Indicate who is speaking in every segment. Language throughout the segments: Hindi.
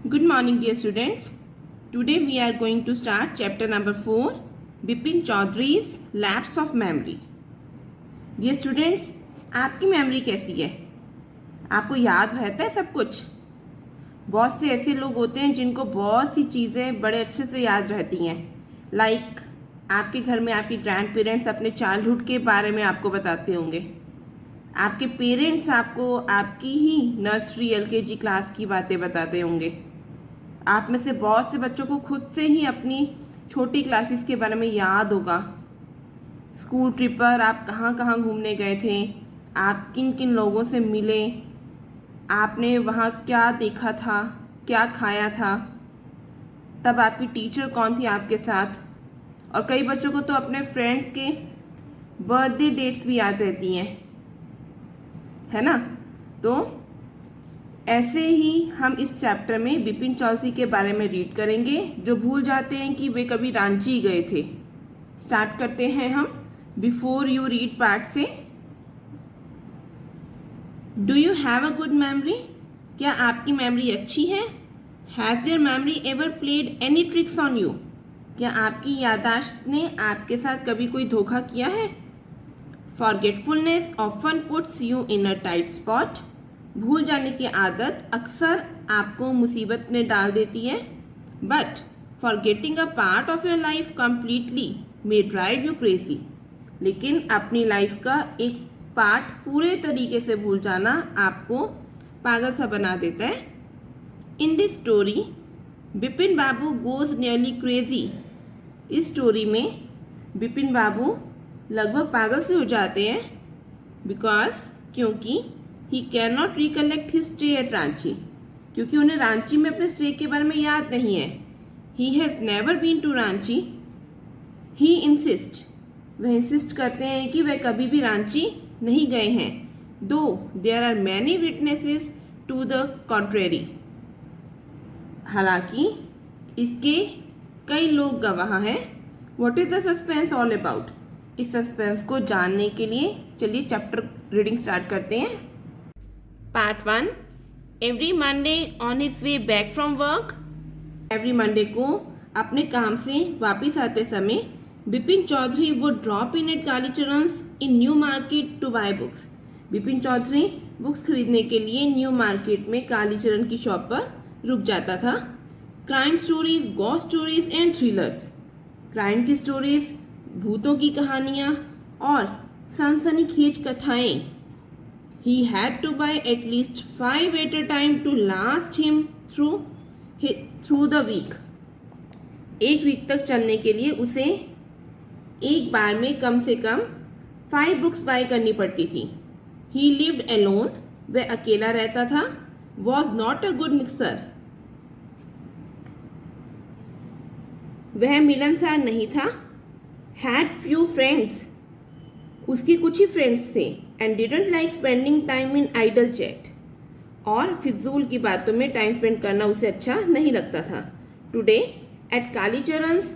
Speaker 1: Good morning, dear students. Today we are going to start chapter number 4, Bipin Chaudhary's Lapse of Memory. Dear students, आपकी मेमोरी कैसी है? आपको याद रहता है सब कुछ? बहुत से ऐसे लोग होते हैं जिनको बहुत सी चीज़ें बड़े अच्छे से याद रहती हैं. लाइक आपके घर में आपके ग्रैंड पेरेंट्स अपने चाइल्डहुड के बारे में आपको बताते होंगे. आपके पेरेंट्स आपको आपकी ही नर्सरी LKG क्लास की बातें बताते होंगे. आप में से बहुत से बच्चों को खुद से ही अपनी छोटी क्लासेस के बारे में याद होगा. स्कूल ट्रिप पर आप कहाँ कहाँ घूमने गए थे, आप किन किन लोगों से मिले, आपने वहाँ क्या देखा था, क्या खाया था, तब आपकी टीचर कौन थी आपके साथ. और कई बच्चों को तो अपने फ्रेंड्स के बर्थडे डेट्स भी याद रहती हैं, है ना. तो ऐसे ही हम इस चैप्टर में बिपिन चौधरी के बारे में रीड करेंगे जो भूल जाते हैं कि वे कभी रांची गए थे. स्टार्ट करते हैं हम बिफोर यू रीड पार्ट से. Do you have a good memory? क्या आपकी मेमोरी अच्छी है? Has your memory ever played any tricks on you? क्या आपकी याददाश्त ने आपके साथ कभी कोई धोखा किया है? Forgetfulness often puts you in a tight spot. भूल जाने की आदत अक्सर आपको मुसीबत में डाल देती है. But forgetting a part of your life completely may drive you crazy. लेकिन अपनी लाइफ का एक पार्ट पूरे तरीके से भूल जाना आपको पागल सा बना देता है. In this story Bipin Babu goes nearly crazy. इस स्टोरी में बिपिन बाबू लगभग पागल से हो जाते हैं. क्योंकि he can not recollect his stay at Ranchi. क्योंकि उन्हें रांची में अपने स्टे के बारे में याद नहीं है. He has never been to Ranchi. He insist. वह इंसिस्ट करते हैं कि वह कभी भी रांची नहीं गए हैं. Though there are many witnesses to the contrary. हालांकि इसके कई लोग गवाह हैं. What is the suspense all about? इस सस्पेंस को जानने के लिए चलिए चैप्टर रीडिंग स्टार्ट करते हैं. Part 1. Every Monday on his way back from work. Every Monday को अपने काम से वापस आते समय Bipin Chaudhary would drop in at Kalicharan's in New Market to buy books. Bipin Chaudhary books खरीदने के लिए न्यू मार्केट में कालीचरण की शॉप पर रुक जाता था. Crime stories, ghost stories and thrillers. Crime की स्टोरीज, भूतों की कहानियाँ और सनसनीखेज कथाएं. He had to buy at least 5 at a time to last him through the week. एक वीक तक चलने के लिए उसे एक बार में कम से कम 5 बुक्स बाय करनी पड़ती थी. He lived alone. वह अकेला रहता था. Was not a good mixer. वह मिलनसार नहीं था. Had few friends. उसके कुछ ही फ्रेंड्स थे. And didn't like spending time in idle chat. और फिजूल की बातों में टाइम स्पेंड करना उसे अच्छा नहीं लगता था. Today at Kalicharan's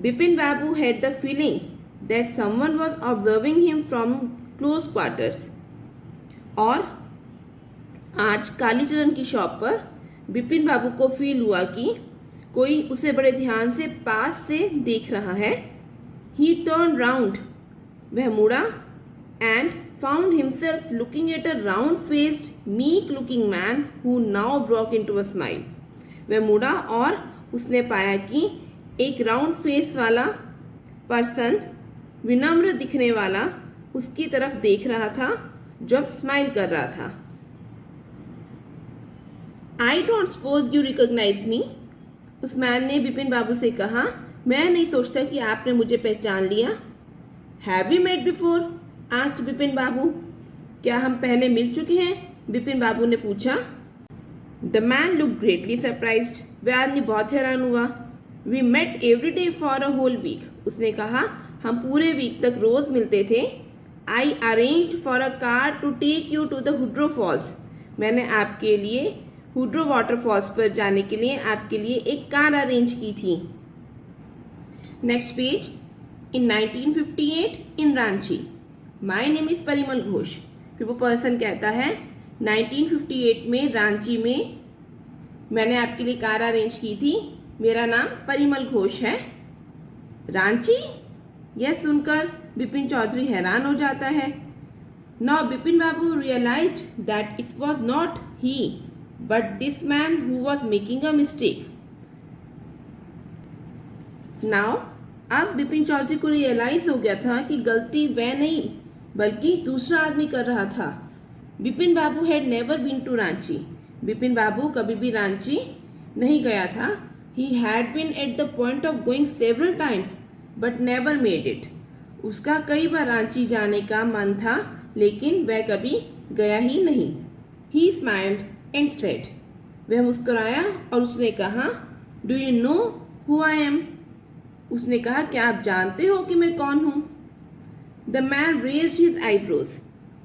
Speaker 1: Bipin Babu had the feeling that someone was observing him from close quarters. और आज कालीचरण की शॉप पर बिपिन बाबू को फील हुआ कि कोई उसे बड़े ध्यान से पास से देख रहा है. ही टर्न राउंड. वह मुड़ा and found himself looking at a round-faced, meek-looking man who now broke into a smile. वह मुड़ा और उसने पाया कि एक राउंड फेस वाला पर्सन, विनम्र दिखने वाला, उसकी तरफ देख रहा था जब स्माइल कर रहा था. I don't suppose you recognize me. उस मैन ने बिपिन बाबू से कहा, मैं नहीं सोचता कि आपने मुझे पहचान लिया. Have we met before? Asked Bipin Babu. क्या हम पहले मिल चुके हैं? बिपिन बाबू ने पूछा. The man look greatly surprised. वह आदमी बहुत हैरान हुआ. We met every day for a whole week. उसने कहा, हम पूरे वीक तक रोज मिलते थे. I arrange for a car to take you to the Hundru Falls. मैंने आपके लिए हुड्रो वाटरफॉल्स पर जाने के लिए आपके लिए एक कार अरेंज की थी. Next page. In 1958 in Ranchi. My name is Parimal Ghosh. फिर वो पर्सन कहता है 1958 में रांची में मैंने आपके लिए कार अरेंज की थी। मेरा नाम परिमल घोष है। रांची? यह सुनकर बिपिन चौधरी हैरान हो जाता है। Now Bipin Babu realized that it was not he, but this man who was making a mistake. Now अब बिपिन चौधरी को रियलाइज हो गया था कि गलती वह नहीं बल्कि दूसरा आदमी कर रहा था। Bipin Babu had never been to Ranchi. Bipin Babu कभी भी रांची नहीं गया था। He had been at the point of going several times, but never made it. उसका कई बार रांची जाने का मन था, लेकिन वह कभी गया ही नहीं। He smiled and said. वह मुस्कुराया और उसने कहा, Do you know who I am? उसने कहा, क्या आप जानते हो कि मैं कौन हूँ? The man raised his eyebrows.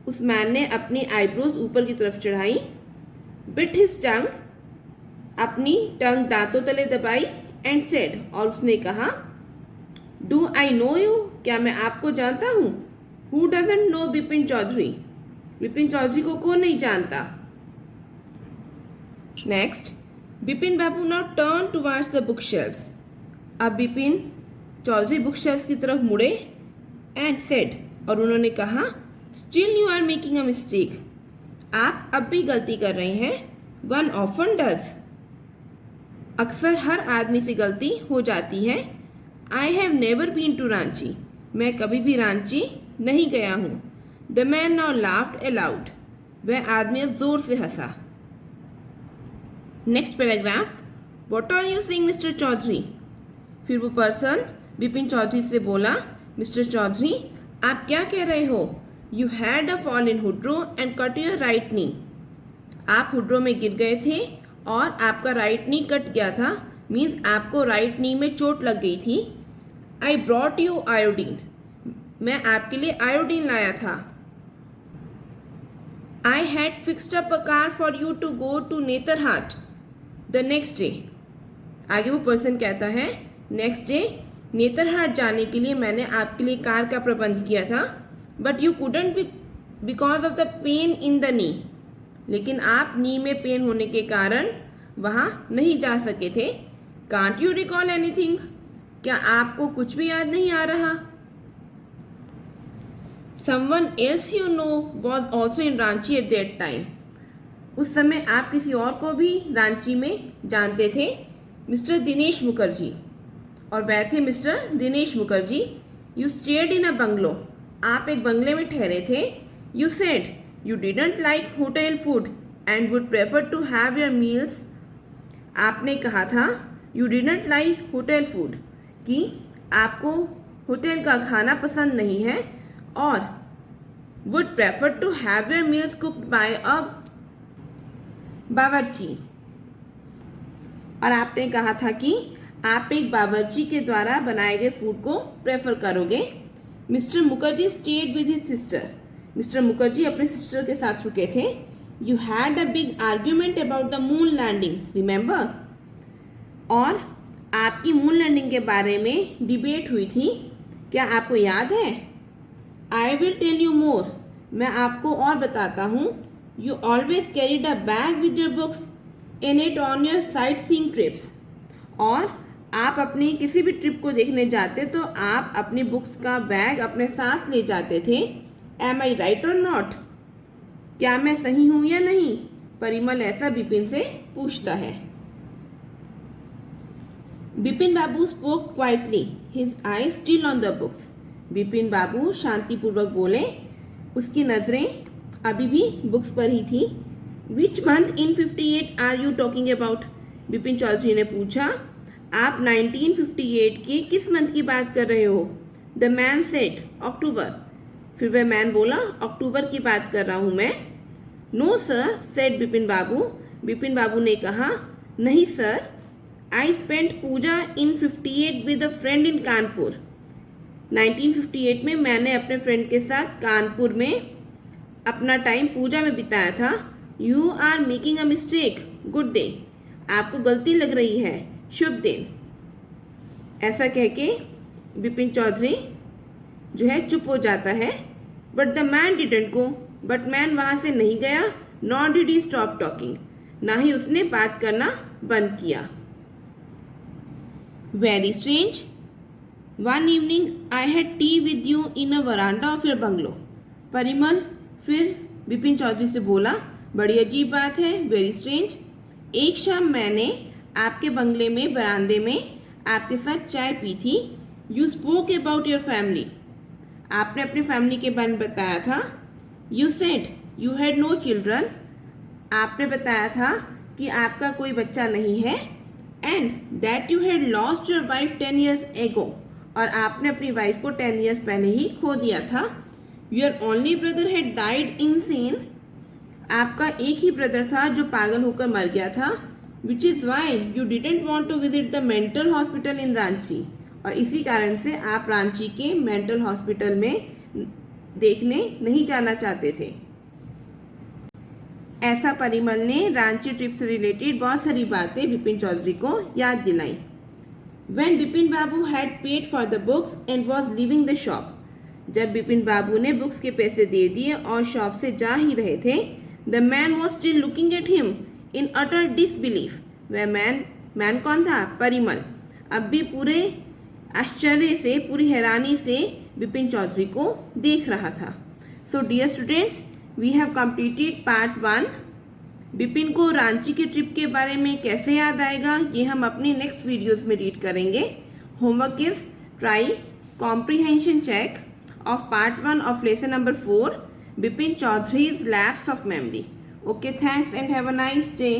Speaker 1: उस मैन ने अपनी आईब्रोज ऊपर की तरफ चढ़ाई। Bit his tongue. अपनी टंग दांतों तले दबाई and said. और उसने कहा, Do I know you? क्या मैं आपको जानता हूँ? Who doesn't know Bipin Chaudhary? Bipin Chaudhary को कौन नहीं जानता? Next, Bipin Babu now turn towards the bookshelves. अब बिपिन चौधरी बुक शेल्फ की तरफ मुड़े and said. और उन्होंने कहा, Still you are making a mistake. आप अब भी गलती कर रहे हैं। One often does. अक्सर हर आदमी से गलती हो जाती है। I have never been to Ranchi. मैं कभी भी रांची नहीं गया हूँ। The man now laughed aloud. वह आदमी अब जोर से हंसा। Next paragraph. What are you saying, Mr. Chaudhary? फिर वो पर्सन बिपिन चौधरी से बोला, मिस्टर चौधरी आप क्या कह रहे हो? You had a fall in हुड्रो and cut your right knee. आप हुड्रो में गिर गए थे और आपका राइट नी कट गया था। मीन्स आपको राइट नी में चोट लग गई थी। I brought you iodine. मैं आपके लिए आयोडीन लाया था। I had fixed up a car for you to go to Netarhat the next day. आगे वो पर्सन कहता है, नेक्स्ट डे नेतरहाट जाने के लिए मैंने आपके लिए कार का प्रबंध किया था। But you couldn't because of the pain in the knee. लेकिन आप नी में पेन होने के कारण वहाँ नहीं जा सके थे। Can't you recall anything? क्या आपको कुछ भी याद नहीं आ रहा? Someone else you know was also in Ranchi at that time. उस समय आप किसी और को भी रांची में जानते थे, मिस्टर दिनेश मुखर्जी। और वह थे mister Dinesh Mukherjee. You stayed in a bungalow. आप एक बंगले में ठहरे थे। You said you didn't like hotel food and would prefer to have your meals. आपने कहा था you didn't like hotel food, कि आपको होटल का खाना पसंद नहीं है और would prefer to have your meals cooked by a bawarchi. और आपने कहा था कि आप एक बावर्ची के द्वारा बनाए गए फूड को प्रेफर करोगे. Mister Mukherjee stayed with his sister. Mister Mukherjee अपने सिस्टर के साथ रुके थे. You had a big argument about the moon landing, remember? और आपकी मून लैंडिंग के बारे में डिबेट हुई थी, क्या आपको याद है? I will tell you more. मैं आपको और बताता हूँ. You always carried a bag with your books in it on your sightseeing trips. और आप अपनी किसी भी ट्रिप को देखने जाते तो आप अपनी बुक्स का बैग अपने साथ ले जाते थे. एम आई राइट और नॉट? क्या मैं सही हूँ या नहीं? परिमल ऐसा बिपिन से पूछता है. Bipin Babu spoke quietly, his eyes still on the books. Bipin Babu शांतिपूर्वक बोले, उसकी नज़रें अभी भी बुक्स पर ही थी. Which month in 58 are you talking about? Bipin Chaudhary ने पूछा, आप 1958 के किस मंथ की बात कर रहे हो? द मैन सेड अक्टूबर. फिर वह मैन बोला, अक्टूबर की बात कर रहा हूँ मैं. No sir, said Bipin Babu. Bipin Babu ने कहा, नहीं sir, I spent Puja in 58 with a friend in Kanpur. 1958 में मैंने अपने फ्रेंड के साथ कानपुर में अपना टाइम पूजा में बिताया था. You are making a mistake. Good day. आपको गलती लग रही है. शुभ दिन. ऐसा कह के बिपिन चौधरी जो है चुप हो जाता है. But the man didn't go. But man वहाँ से नहीं गया. Not did he stop talking. ना ही उसने बात करना बंद किया। Very strange, one evening I had T with you in a veranda of your bungalow. Parimal फिर विपिन चौधरी से बोला, बड़ी अजीब बात है, वेरी स्ट्रेंज। एक शाम मैंने आपके बंगले में बरामदे में आपके साथ चाय पी थी। You spoke about your family. आपने अपने फैमिली के बारे में बताया था। You said you had no children. आपने बताया था कि आपका कोई बच्चा नहीं है। And that you had lost your wife 10 years ago। और आपने अपनी वाइफ को 10 years पहले ही खो दिया था। Your only brother had died insane. आपका एक ही ब्रदर था जो पागल होकर मर गया था। Which is why you didn't want to visit the mental hospital in Ranchi. और इसी कारण से आप रांची के मेंटल हॉस्पिटल में देखने नहीं जाना चाहते थे। ऐसा परिमल ने रांची ट्रिप से रिलेटेड बहुत सारी बातें विपिन चौधरी को याद दिलाई। When Bipin Babu had paid for the books and was living the shop. जब बिपिन बाबू ने बुक्स के पैसे दे दिए और शॉप से जा ही रहे थे, the man was still looking at him in utter disbelief. वह मैन कौन था? परिमल। अब भी पूरे आश्चर्य से, पूरी हैरानी से विपिन चौधरी को देख रहा था। So dear students, we have completed part 1। Vipin को रांची के ट्रिप के बारे में कैसे याद आएगा, ये हम अपनी नेक्स्ट वीडियोस में रीड करेंगे। Homework is try comprehension check of part 1 of lesson number 4, Vipin Chaudhary's lapse of memory. Okay, thanks and have a nice day.